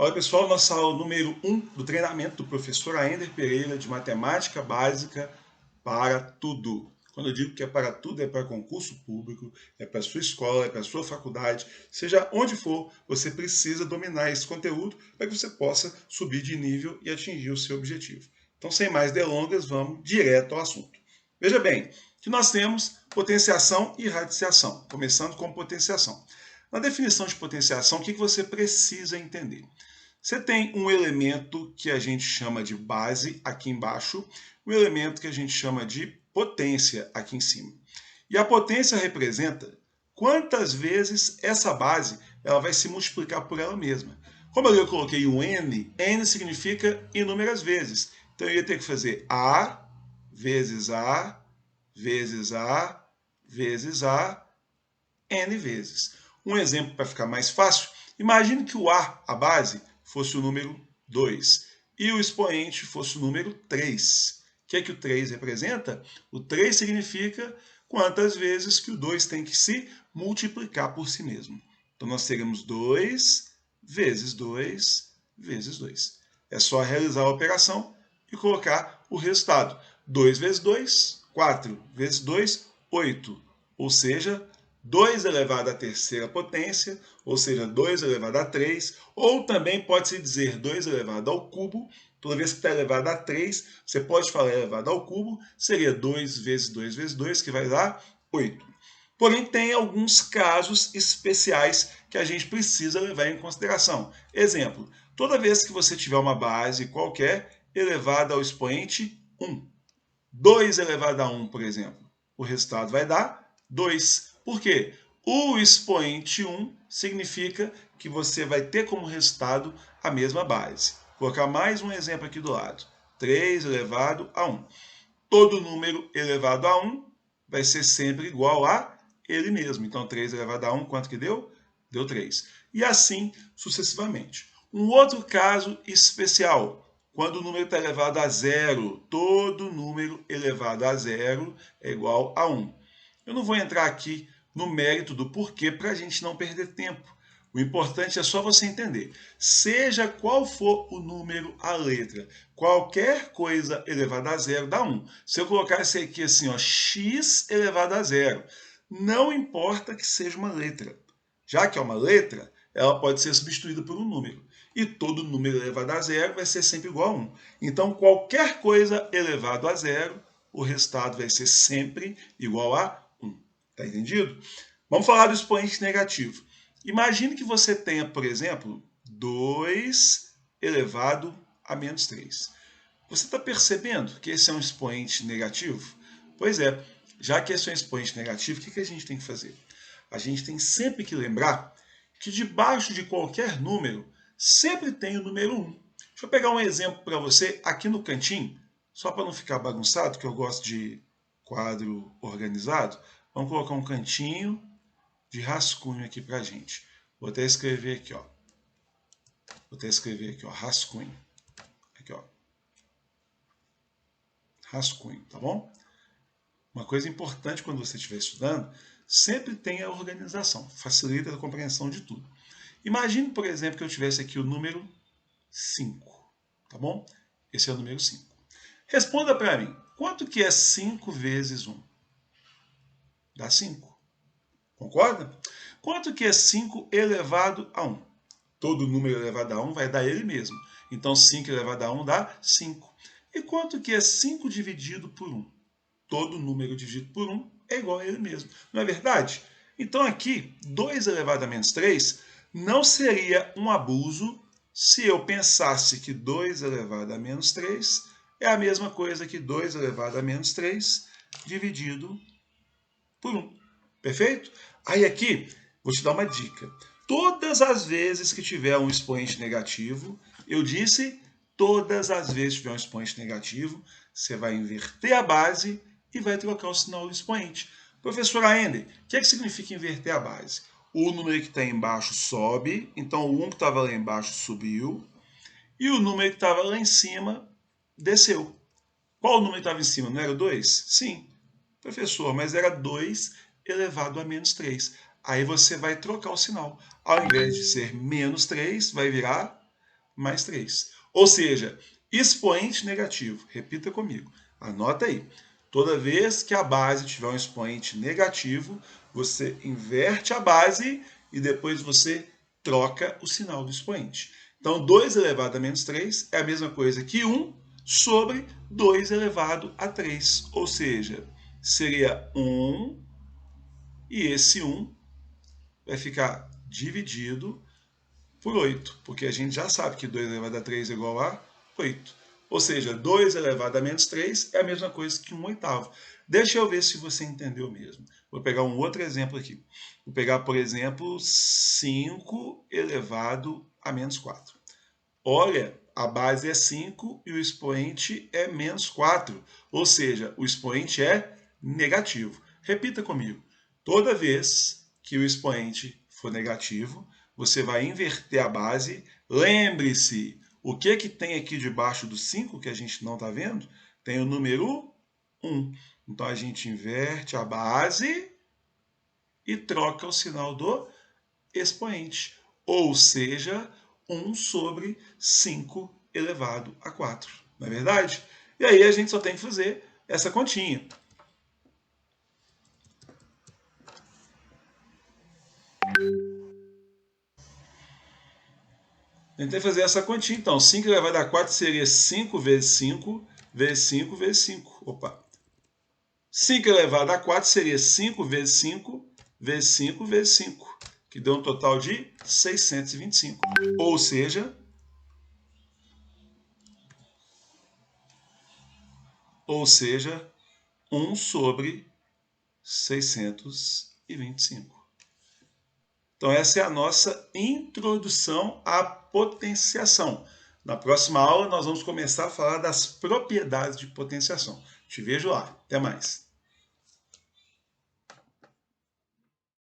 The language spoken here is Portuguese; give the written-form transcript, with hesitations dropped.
Fala pessoal, nossa aula número 1 do treinamento do professor Aender Pereira de Matemática Básica para Tudo. Quando eu digo que é para tudo, é para concurso público, é para sua escola, é para sua faculdade, seja onde for, você precisa dominar esse conteúdo para que você possa subir de nível e atingir o seu objetivo. Então, sem mais delongas, vamos direto ao assunto. Veja bem, que nós temos potenciação e radiciação, começando com potenciação. Na definição de potenciação, o que você precisa entender? Você tem um elemento que a gente chama de base aqui embaixo, um elemento que a gente chama de potência aqui em cima. E a potência representa quantas vezes essa base ela vai se multiplicar por ela mesma. Como eu coloquei um n, n significa inúmeras vezes. Então eu ia ter que fazer A vezes A vezes A vezes A n vezes. Um exemplo para ficar mais fácil, imagine que o A, a base, fosse o número 2 e o expoente fosse o número 3. O que é que o 3 representa? O 3 significa quantas vezes que o 2 tem que se multiplicar por si mesmo. Então nós teremos 2 vezes 2 vezes 2. É só realizar a operação e colocar o resultado. 2 vezes 2, 4 vezes 2, 8. Ou seja, 2 elevado à terceira potência, ou seja, 2 elevado a 3, ou também pode-se dizer 2 elevado ao cubo. Toda vez que está elevado a 3, você pode falar elevado ao cubo, seria 2 vezes 2 vezes 2, que vai dar 8. Porém, tem alguns casos especiais que a gente precisa levar em consideração. Exemplo, toda vez que você tiver uma base qualquer elevada ao expoente 1, 2 elevado a 1, por exemplo, o resultado vai dar 2. Por quê? O expoente 1 significa que você vai ter como resultado a mesma base. Vou colocar mais um exemplo aqui do lado. 3 elevado a 1. Todo número elevado a 1 vai ser sempre igual a ele mesmo. Então, 3 elevado a 1, quanto que deu? Deu 3. E assim sucessivamente. Um outro caso especial, quando o número está elevado a zero, todo número elevado a zero é igual a 1. Eu não vou entrar aqui no mérito do porquê para a gente não perder tempo. O importante é só você entender. Seja qual for o número, a letra, qualquer coisa elevada a zero dá 1. Se eu colocar esse aqui assim, ó, x elevado a zero, não importa que seja uma letra. Já que é uma letra, ela pode ser substituída por um número. E todo número elevado a zero vai ser sempre igual a 1. Então, qualquer coisa elevado a zero, o resultado vai ser sempre igual a 1. Tá entendido? Vamos falar do expoente negativo. Imagine que você tenha, por exemplo, 2 elevado a menos 3. Você está percebendo que esse é um expoente negativo? Pois é, já que esse é um expoente negativo, o que a gente tem que fazer? A gente tem sempre que lembrar que debaixo de qualquer número, sempre tem o número 1. Deixa eu pegar um exemplo para você aqui no cantinho, só para não ficar bagunçado, que eu gosto de quadro organizado. Vamos colocar um cantinho de rascunho aqui para a gente. Vou até escrever aqui, ó. Vou até escrever aqui, ó, rascunho. Aqui, ó. Rascunho, tá bom? Uma coisa importante quando você estiver estudando, sempre tenha organização, facilita a compreensão de tudo. Imagine, por exemplo, que eu tivesse aqui o número 5, tá bom? Esse é o número 5. Responda para mim, quanto que é 5 vezes 1? Dá 5. Concorda? Quanto que é 5 elevado a 1? Todo número elevado a 1 vai dar ele mesmo. Então, 5 elevado a 1 dá 5. E quanto que é 5 dividido por 1? Todo número dividido por 1 é igual a ele mesmo. Não é verdade? Então, aqui, 2 elevado a menos 3 não seria um abuso se eu pensasse que 2 elevado a menos 3 é a mesma coisa que 2 elevado a menos 3 dividido por 1. Perfeito? Aí aqui, vou te dar uma dica. Todas as vezes que tiver um expoente negativo, eu disse, todas as vezes que tiver um expoente negativo, você vai inverter a base e vai trocar o sinal do expoente. Professor Aender, o que significa inverter a base? O número que está embaixo sobe, então o 1 que estava lá embaixo subiu, e o número que estava lá em cima desceu. Qual o número que estava em cima? Não era 2? Sim. Professor, mas era 2 elevado a menos 3. Aí você vai trocar o sinal. Ao invés de ser menos 3, vai virar mais 3. Ou seja, expoente negativo. Repita comigo. Anota aí. Toda vez que a base tiver um expoente negativo, você inverte a base e depois você troca o sinal do expoente. Então, 2 elevado a menos 3 é a mesma coisa que 1 sobre 2 elevado a 3. Ou seja, seria 1 e esse 1 vai ficar dividido por 8, porque a gente já sabe que 2 elevado a 3 é igual a 8. Ou seja, 2 elevado a menos 3 é a mesma coisa que 1/8. Deixa eu ver se você entendeu mesmo. Vou pegar um outro exemplo aqui. Vou pegar, por exemplo, 5 elevado a menos 4. Olha, a base é 5 e o expoente é menos 4. Ou seja, o expoente é negativo. Repita comigo. Toda vez que o expoente for negativo, você vai inverter a base. Lembre-se, o que tem aqui debaixo do 5 que a gente não está vendo? Tem o número 1. Então a gente inverte a base e troca o sinal do expoente. Ou seja, 1 sobre 5 elevado a 4. Não é verdade? E aí a gente só tem que fazer essa continha. Tentei fazer essa continha, então. 5 elevado a 4 seria 5 vezes 5, vezes 5, vezes 5. Opa. 5 elevado a 4 seria 5 vezes 5, vezes 5, vezes 5. Que deu um total de 625. Ou seja, 1 sobre 625. Então, essa é a nossa introdução à potenciação. Na próxima aula, nós vamos começar a falar das propriedades de potenciação. Te vejo lá. Até mais.